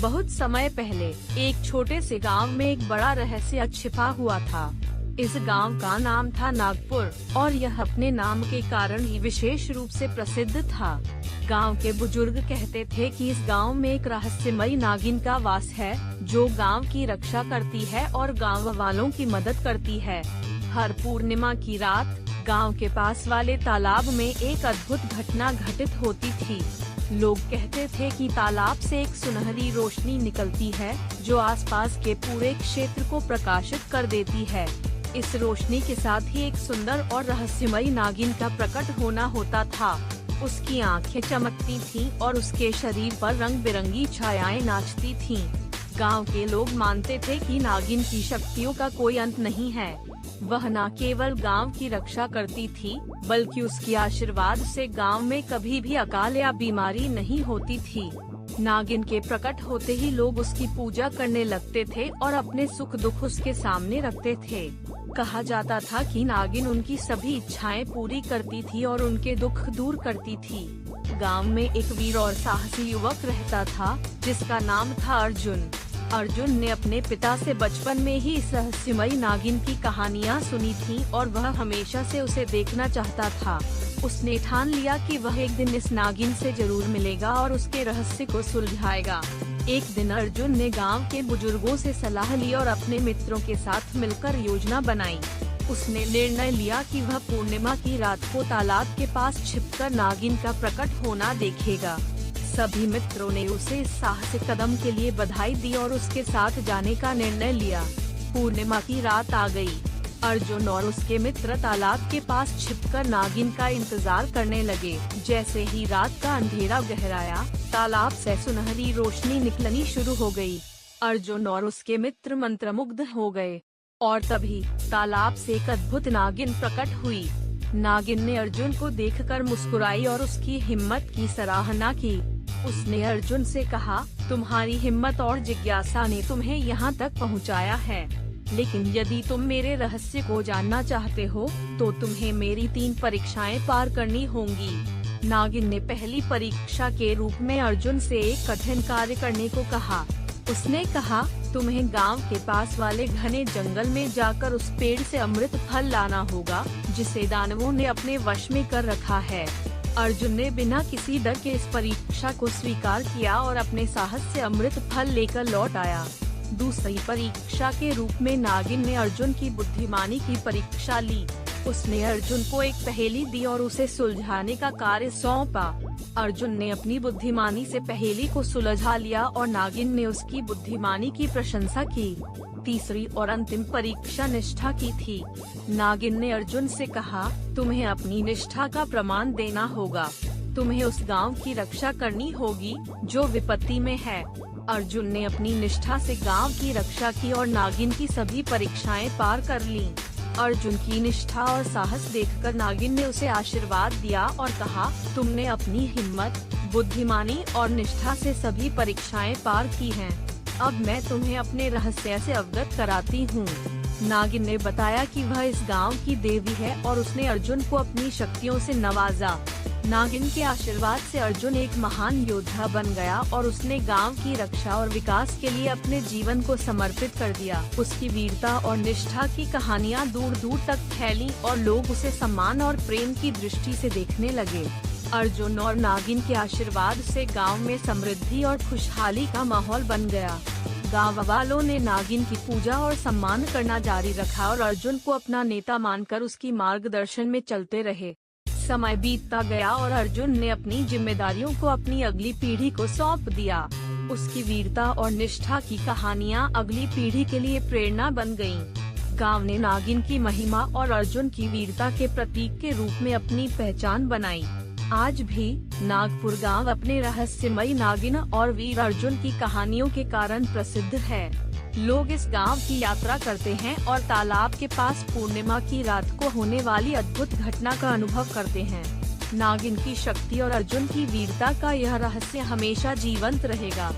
बहुत समय पहले एक छोटे से गांव में एक बड़ा रहस्य छिपा हुआ था। इस गांव का नाम था नागपुर और यह अपने नाम के कारण ही विशेष रूप से प्रसिद्ध था। गांव के बुजुर्ग कहते थे कि इस गांव में एक रहस्यमयी नागिन का वास है, जो गांव की रक्षा करती है और गांव वालों की मदद करती है। हर पूर्णिमा की रात गांव के पास वाले तालाब में एक अद्भुत घटना घटित होती थी। लोग कहते थे कि तालाब से एक सुनहरी रोशनी निकलती है, जो आसपास के पूरे क्षेत्र को प्रकाशित कर देती है। इस रोशनी के साथ ही एक सुंदर और रहस्यमयी नागिन का प्रकट होना होता था। उसकी आंखें चमकती थीं और उसके शरीर पर रंग बिरंगी छायाएं नाचती थीं। गांव के लोग मानते थे कि नागिन की शक्तियों का कोई अंत नहीं है। वह न केवल गांव की रक्षा करती थी, बल्कि उसके आशीर्वाद से गांव में कभी भी अकाल या बीमारी नहीं होती थी। नागिन के प्रकट होते ही लोग उसकी पूजा करने लगते थे और अपने सुख दुख उसके सामने रखते थे। कहा जाता था कि नागिन उनकी सभी इच्छाएं पूरी करती थी और उनके दुख दूर करती थी। गांव में एक वीर और साहसी युवक रहता था, जिसका नाम था अर्जुन। अर्जुन ने अपने पिता से बचपन में ही इस रहस्यमयी नागिन की कहानियां सुनी थीं और वह हमेशा से उसे देखना चाहता था। उसने ठान लिया कि वह एक दिन इस नागिन से जरूर मिलेगा और उसके रहस्य को सुलझाएगा। एक दिन अर्जुन ने गांव के बुजुर्गों से सलाह ली और अपने मित्रों के साथ मिलकर योजना बनाई। उसने निर्णय लिया कि वह पूर्णिमा की रात को तालाब के पास छिपकर नागिन का प्रकट होना देखेगा। सभी मित्रों ने उसे इस साहसिक कदम के लिए बधाई दी और उसके साथ जाने का निर्णय लिया। पूर्णिमा की रात आ गई। अर्जुन और उसके मित्र तालाब के पास छिपकर नागिन का इंतजार करने लगे। जैसे ही रात का अंधेरा गहराया, तालाब से सुनहरी रोशनी निकलनी शुरू हो गई। अर्जुन और उसके मित्र मंत्रमुग्ध हो गए और तभी तालाब से एक अद्भुत नागिन प्रकट हुई। नागिन ने अर्जुन को देखकर मुस्कुराई और उसकी हिम्मत की सराहना की। उसने अर्जुन से कहा, तुम्हारी हिम्मत और जिज्ञासा ने तुम्हें यहाँ तक पहुँचाया है, लेकिन यदि तुम मेरे रहस्य को जानना चाहते हो, तो तुम्हें मेरी 3 परीक्षाएं पार करनी होंगी। नागिन ने पहली परीक्षा के रूप में अर्जुन से एक कठिन कार्य करने को कहा। उसने कहा, तुम्हें गांव के पास वाले घने जंगल में जाकर उस पेड़ से अमृत फल लाना होगा, जिसे दानवों ने अपने वश में कर रखा है। अर्जुन ने बिना किसी डर के इस परीक्षा को स्वीकार किया और अपने साहस से अमृत फल लेकर लौट आया। दूसरी परीक्षा के रूप में नागिन ने अर्जुन की बुद्धिमानी की परीक्षा ली। उसने अर्जुन को एक पहेली दी और उसे सुलझाने का कार्य सौंपा। अर्जुन ने अपनी बुद्धिमानी से पहेली को सुलझा लिया और नागिन ने उसकी बुद्धिमानी की प्रशंसा की। तीसरी और अंतिम परीक्षा निष्ठा की थी। नागिन ने अर्जुन से कहा, तुम्हें अपनी निष्ठा का प्रमाण देना होगा। तुम्हें उस गांव की रक्षा करनी होगी जो विपत्ति में है। अर्जुन ने अपनी निष्ठा से गांव की रक्षा की और नागिन की सभी परीक्षाएं पार कर लीं। अर्जुन की निष्ठा और साहस देखकर नागिन ने उसे आशीर्वाद दिया और कहा, तुमने अपनी हिम्मत, बुद्धिमानी और निष्ठा से सभी परीक्षाएं पार की हैं। अब मैं तुम्हें अपने रहस्य से अवगत कराती हूँ। नागिन ने बताया कि वह इस गांव की देवी है और उसने अर्जुन को अपनी शक्तियों से नवाजा। नागिन के आशीर्वाद से अर्जुन एक महान योद्धा बन गया और उसने गांव की रक्षा और विकास के लिए अपने जीवन को समर्पित कर दिया। उसकी वीरता और निष्ठा की कहानियां दूर दूर तक फैलीं और लोग उसे सम्मान और प्रेम की दृष्टि से देखने लगे। अर्जुन और नागिन के आशीर्वाद से गांव में समृद्धि और खुशहाली का माहौल बन गया। गांव वालों ने नागिन की पूजा और सम्मान करना जारी रखा और अर्जुन को अपना नेता मानकर उसकी मार्गदर्शन में चलते रहे। समय बीतता गया और अर्जुन ने अपनी जिम्मेदारियों को अपनी अगली पीढ़ी को सौंप दिया। उसकी वीरता और निष्ठा की कहानियां अगली पीढ़ी के लिए प्रेरणा बन गईं। गांव ने नागिन की महिमा और अर्जुन की वीरता के प्रतीक के रूप में अपनी पहचान बनाई। आज भी नागपुर गांव अपने रहस्यमयी नागिन और वीर अर्जुन की कहानियों के कारण प्रसिद्ध है। लोग इस गांव की यात्रा करते हैं और तालाब के पास पूर्णिमा की रात को होने वाली अद्भुत घटना का अनुभव करते हैं। नागिन की शक्ति और अर्जुन की वीरता का यह रहस्य हमेशा जीवंत रहेगा।